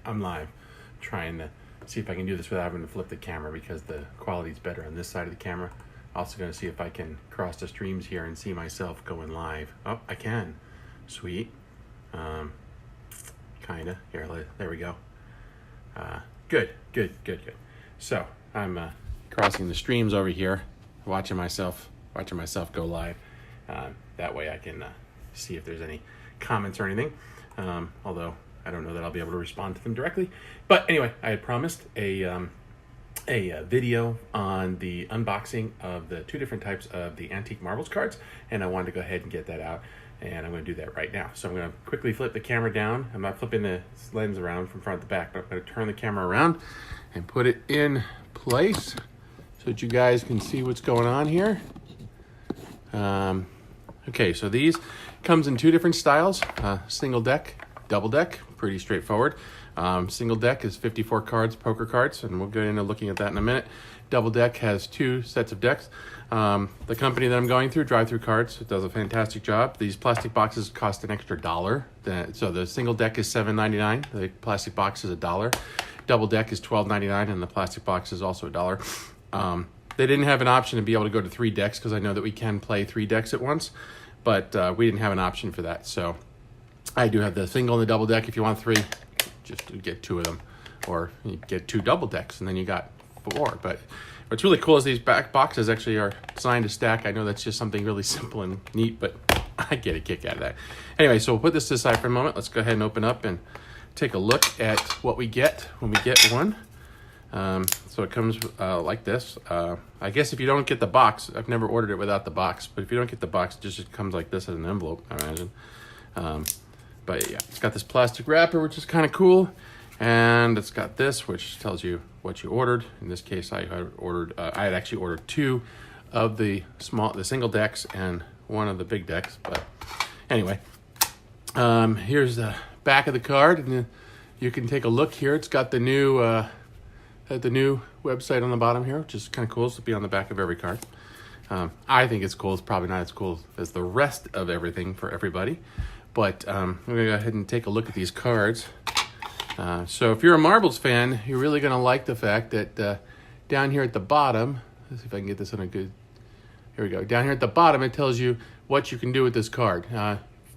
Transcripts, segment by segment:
I'm live, trying to see if I can do this without having to flip the camera because the quality's better on this side of the camera. Also going to see if I can cross the streams here and see myself going live. Oh, I can. Sweet. Kinda. Here, there we go. Good. So I'm crossing the streams over here, watching myself go live. That way I can see if there's any comments or anything. Although I don't know that I'll be able to respond to them directly. But anyway, I had promised a video on the unboxing of the two different types of the Antique Marbles cards, and I wanted to go ahead and get that out, and I'm going to do that right now. So I'm going to quickly flip the camera down. I'm not flipping the lens around from front to back, but I'm going to turn the camera around and put it in place so that you guys can see what's going on here. Okay, so these comes in two different styles, single deck, double deck, pretty straightforward. Single deck is 54 cards, poker cards, and we'll get into looking at that in a minute. Double deck has two sets of decks. The company that I'm going through, Drive Through Cards, does a fantastic job. These plastic boxes cost an extra $1. So the single deck is $7.99. The plastic box is $1. Double deck is $12.99, and the plastic box is also $1. They didn't have an option to be able to go to 3 decks because I know that we can play 3 decks at once, but we didn't have an option for that. So I do have the single and the double deck. If you want 3, just get 2 of them, or you get 2 double decks and then you got 4. But what's really cool is these back boxes actually are designed to stack. I know that's just something really simple and neat, but I get a kick out of that. Anyway, so we'll put this aside for a moment. Let's go ahead and open up and take a look at what we get when we get one. So it comes like this. I guess if you don't get the box, I've never ordered it without the box, but if you don't get the box, it just comes like this as an envelope, I imagine. But yeah, it's got this plastic wrapper, which is kind of cool. And it's got this, which tells you what you ordered. In this case, I had actually ordered 2 of the single decks and 1 of the big decks. But anyway, here's the back of the card, and you can take a look here. It's got the new website on the bottom here, which is kind of cool. So it'll be on the back of every card. I think it's cool. It's probably not as cool as the rest of everything for everybody. But I'm going to go ahead and take a look at these cards. So if you're a marbles fan, you're really going to like the fact that down here at the bottom, let's see if I can get this on a good, here we go. Down here at the bottom, it tells you what you can do with this card.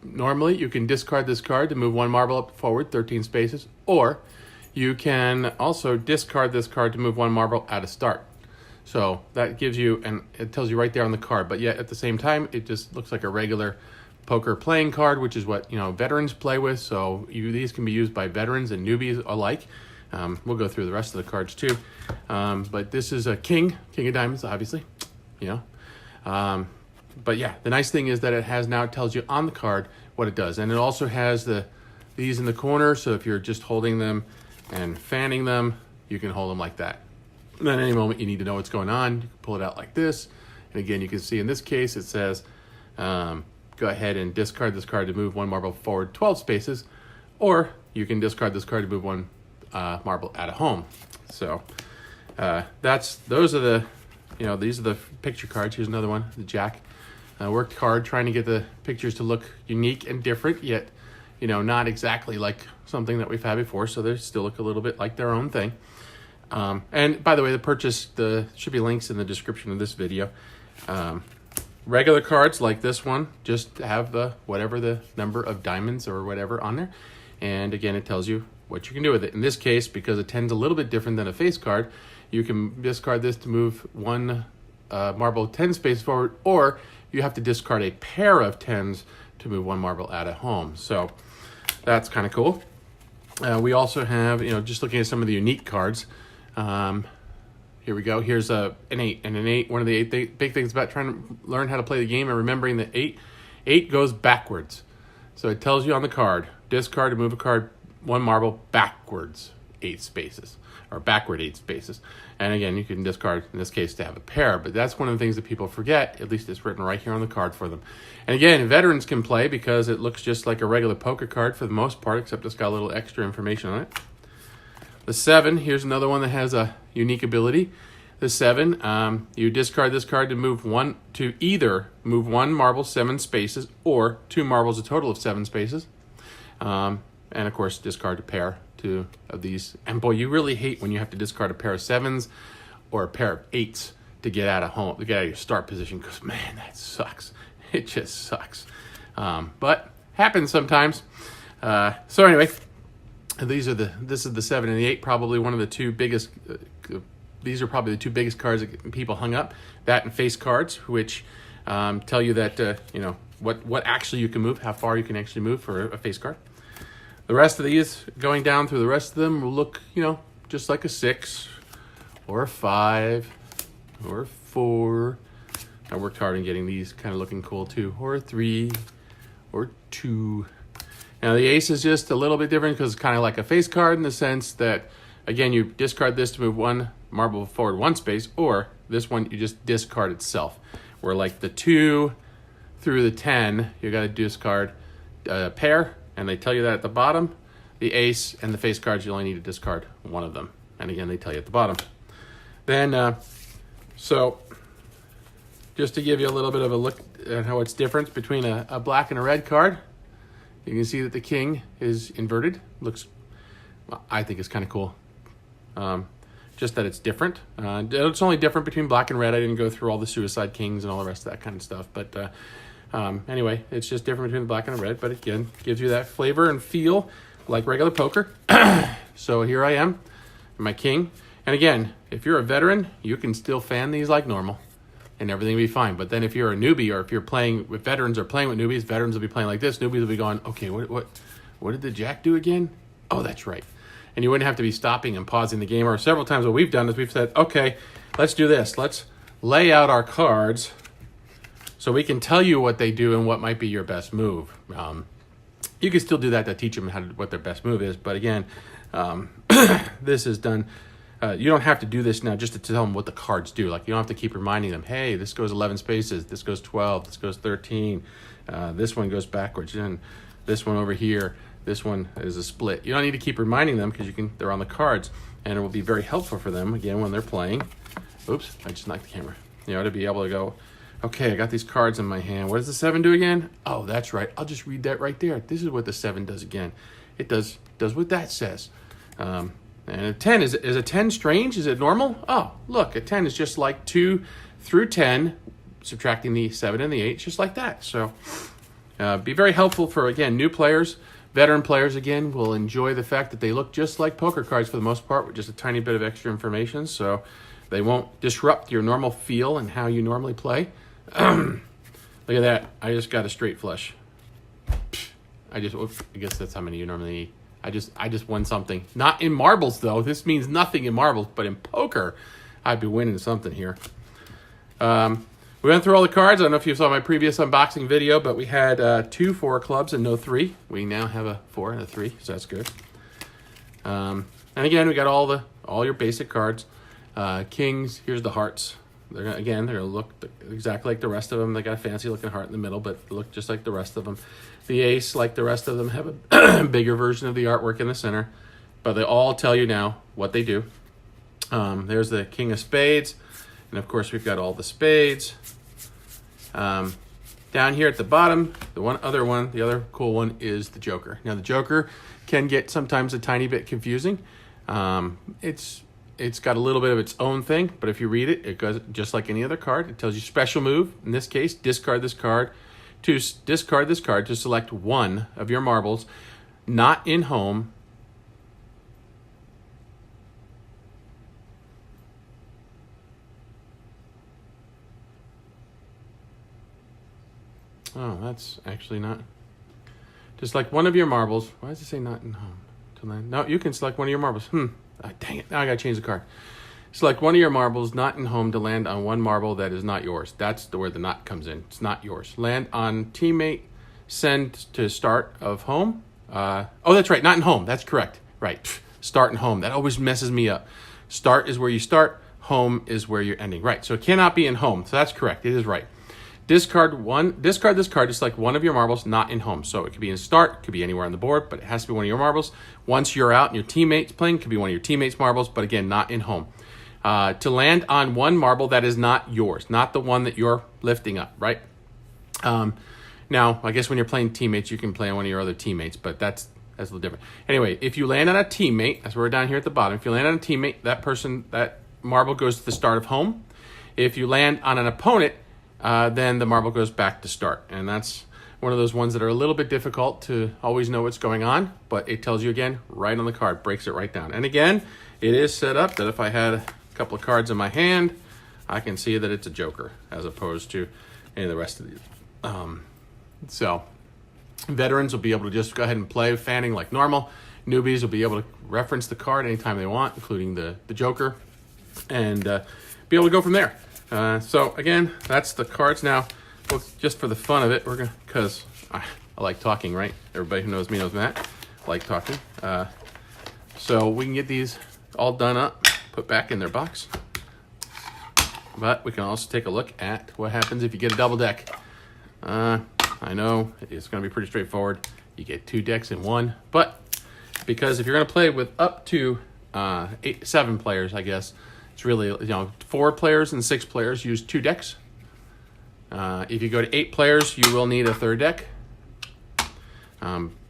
Normally, you can discard this card to move 1 marble up forward 13 spaces, or you can also discard this card to move 1 marble at a start. So that gives you, and it tells you right there on the card, but yet at the same time, it just looks like a regular poker playing card, which is what veterans play with. So these can be used by veterans and newbies alike. We'll go through the rest of the cards too. But this is a king of diamonds, obviously. But yeah, the nice thing is that it tells you on the card what it does, and it also has these in the corner. So if you're just holding them and fanning them, you can hold them like that. And then at any moment you need to know what's going on, you can pull it out like this. And again, you can see in this case it says, go ahead and discard this card to move 1 marble forward 12 spaces, or you can discard this card to move 1 marble out of home. So those are the, these are the picture cards. Here's another one, the Jack. I worked hard trying to get the pictures to look unique and different, yet not exactly like something that we've had before, so they still look a little bit like their own thing. And by the way, should be links in the description of this video. Regular cards like this one just have whatever the number of diamonds or whatever on there, and again it tells you what you can do with it. In this case, because it tends a little bit different than a face card, you can discard this to move 1 marble 10 spaces forward, or you have to discard a pair of 10s to move 1 marble out of home. So that's kind of cool. We also have, just looking at some of the unique cards. Here we go. Here's an 8. And an 8, one of the 8 big things about trying to learn how to play the game and remembering that 8 goes backwards. So it tells you on the card, discard to move a card 1 marble backwards 8 spaces, or backward 8 spaces. And again, you can discard, in this case, to have a pair. But that's one of the things that people forget. At least it's written right here on the card for them. And again, veterans can play because it looks just like a regular poker card for the most part, except it's got a little extra information on it. The 7, here's another one that has a unique ability. The 7, you discard this card to either move 1 marble 7 spaces or 2 marbles, a total of 7 spaces. And of course, discard a pair of these. And boy, you really hate when you have to discard a pair of 7s or a pair of 8s to get out of home, to get out of your start position, because man, that sucks. It just sucks. But happens sometimes. So anyway, this is the 7 and the 8, probably one of the two biggest. These are probably the two biggest cards that people hung up. That and face cards, which tell you that what actually you can move, how far you can actually move for a face card. The rest of these, going down through the rest of them, will look just like a 6 or a 5 or a 4. I worked hard in getting these kind of looking cool too, or a 3 or 2. Now the ace is just a little bit different because it's kind of like a face card in the sense that, again, you discard this to move one marble forward 1 space, or this one you just discard itself. Where like the 2 through the 10, you got to discard a pair, and they tell you that at the bottom. The ace and the face cards, you only need to discard one of them. And again, they tell you at the bottom. Then, so just to give you a little bit of a look at how it's different between a black and a red card, you can see that the king is inverted. Looks, well, I think it's kind of cool. Just that it's different. It's only different between black and red. I didn't go through all the suicide kings and all the rest of that kind of stuff. But anyway, it's just different between the black and the red. But again, gives you that flavor and feel like regular poker. So here I am, my king. And again, if you're a veteran, you can still fan these like normal and everything will be fine. But then if you're a newbie, or if you're playing with veterans or playing with newbies, veterans will be playing like this. Newbies will be going, okay, what did the jack do again? Oh, that's right. And you wouldn't have to be stopping and pausing the game. Or several times what we've done is we've said, okay, let's do this. Let's lay out our cards so we can tell you what they do and what might be your best move. You can still do that to teach them what their best move is. But again, this is done. You don't have to do this now just to tell them what the cards do. Like, you don't have to keep reminding them, hey, this goes 11 spaces, this goes 12, this goes 13, this one goes backwards, and this one over here, this one is a split. You don't need to keep reminding them because they're on the cards, and it will be very helpful for them, again, when they're playing. Oops, I just knocked the camera. To be able to go, okay, I got these cards in my hand. What does the 7 do again? Oh, that's right. I'll just read that right there. This is what the 7 does again. It does what that says. And a 10, is a 10 strange? Is it normal? Oh, look, a 10 is just like 2 through 10, subtracting the 7 and the 8, just like that. So be very helpful for, again, new players. Veteran players, again, will enjoy the fact that they look just like poker cards for the most part, with just a tiny bit of extra information, so they won't disrupt your normal feel and how you normally play. Look at that. I just got a straight flush. I guess that's how many you normally need. I just won something. Not in marbles, though. This means nothing in marbles, but in poker, I'd be winning something here. We went through all the cards. I don't know if you saw my previous unboxing video, but we had 2 4 clubs and no 3. We now have a 4 and a 3, so that's good. And again, we got all your basic cards. Kings, here's the hearts. They're gonna look exactly like the rest of them. They got a fancy looking heart in the middle, but they look just like the rest of them. The ace, like the rest of them, have a bigger version of the artwork in the center, but they all tell you now what they do. There's the king of spades, and of course we've got all the spades. Down here at the bottom, the other cool one is the joker. Now the joker can get sometimes a tiny bit confusing. It's got a little bit of its own thing, but if you read it, it goes just like any other card. It tells you special move. In this case, discard this card. To discard this card to select one of your marbles not in home. Oh, that's actually not. To select one of your marbles. Why does it say not in home? To land? No, you can select one of your marbles. Oh, dang it. Now I got to change the card. Select one of your marbles not in home to land on one marble that is not yours. That's where the not comes in. It's not yours. Land on teammate, send to start of home. Oh, that's right. Not in home. That's correct. Right. Start in home. That always messes me up. Start is where you start. Home is where you're ending. Right. So it cannot be in home. So that's correct. It is right. Discard this card to select one of your marbles not in home. So it could be in start, could be anywhere on the board, but it has to be one of your marbles. Once you're out and your teammate's playing, it could be one of your teammates' marbles, but again, not in home. To land on one marble that is not yours, not the one that you're lifting up, right? Now, I guess when you're playing teammates, you can play on one of your other teammates, but that's that's a little different. Anyway, if you land on a teammate, that's where we're down here at the bottom. If you land on a teammate, that marble goes to the start of home. If you land on an opponent, then the marble goes back to start. And that's one of those ones that are a little bit difficult to always know what's going on, but it tells you again right on the card, breaks it right down. And again, it is set up that if I had a couple of cards in my hand, I can see that it's a joker as opposed to any of the rest of these. So veterans will be able to just go ahead and play fanning like normal. Newbies will be able to reference the card anytime they want, including the joker, and be able to go from there. So again, that's the cards. Now, well, just for the fun of it, we're gonna, because I like talking, right? Everybody who knows me knows that. I like talking. So we can get these all done up, put back in their box. But we can also take a look at what happens if you get a double deck. I know it's going to be pretty straightforward. You get 2 decks in one, but because if you're going to play with up to 7 players, I guess it's really 4 players and 6 players use 2 decks. If you go to 8 players, you will need a 3rd deck.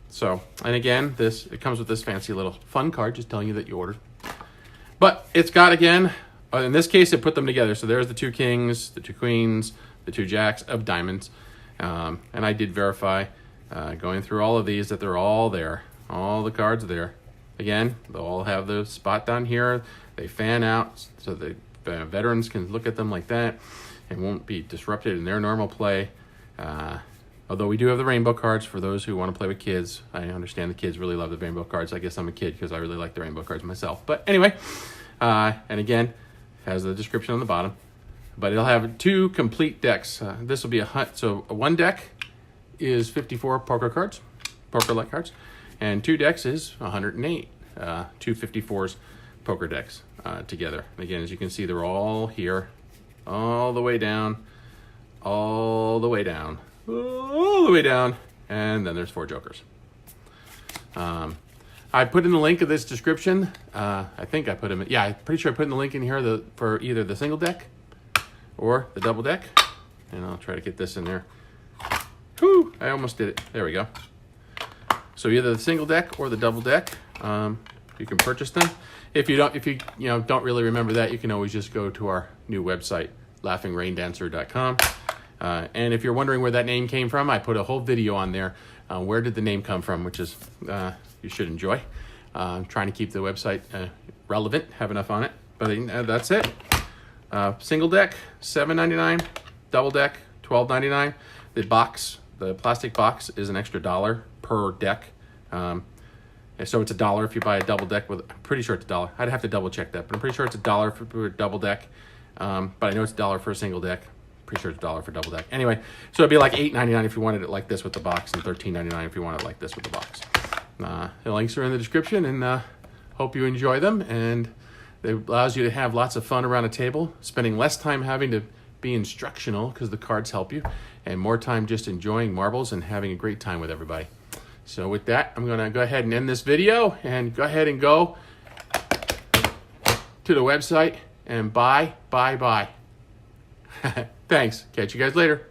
So, and again, it comes with this fancy little fun card, just telling you that you ordered. But it's got, again, in this case, it put them together. So there's the 2 kings, the 2 queens, the 2 jacks of diamonds. And I did verify, going through all of these, that they're all there. All the cards are there. Again, they'll all have the spot down here. They fan out so the veterans can look at them like that and won't be disrupted in their normal play. Although we do have the rainbow cards for those who want to play with kids. I understand the kids really love the rainbow cards. I guess I'm a kid because I really like the rainbow cards myself. But anyway, and again, has the description on the bottom. But it'll have 2 complete decks. This will be so one deck is 54 poker-like cards, and 2 decks is 108. 2 54s poker decks together. And again, as you can see, they're all here, all the way down, all the way down, all the way down, and then there's 4 jokers. I put in the link of this description. I think I put them. Yeah, I'm pretty sure I put in the link in here for either the single deck or the double deck, and I'll try to get this in there. Whew, I almost did it. There we go. So either the single deck or the double deck, you can purchase them. If you don't really remember that, you can always just go to our new website, laughingraindancer.com. And if you're wondering where that name came from, I put a whole video on there. Where did the name come from, which is you should enjoy. I'm trying to keep the website relevant, have enough on it, but that's it. Single deck, $7.99. Double deck, $12.99. The plastic box is an extra $1 per deck. So it's $1 if you buy a double deck I'm pretty sure it's $1. I'd have to double check that, but I'm pretty sure it's $1 for a double deck. But I know it's $1 for a single deck. Pretty sure it's $1 for double deck. Anyway, so it'd be like $8.99 if you wanted it like this with the box, and $13.99 if you want it like this with the box. The links are in the description, and hope you enjoy them. And it allows you to have lots of fun around a table, spending less time having to be instructional because the cards help you, and more time just enjoying marbles and having a great time with everybody. So with that, I'm going to go ahead and end this video, and go ahead and go to the website and buy. Thanks. Catch you guys later.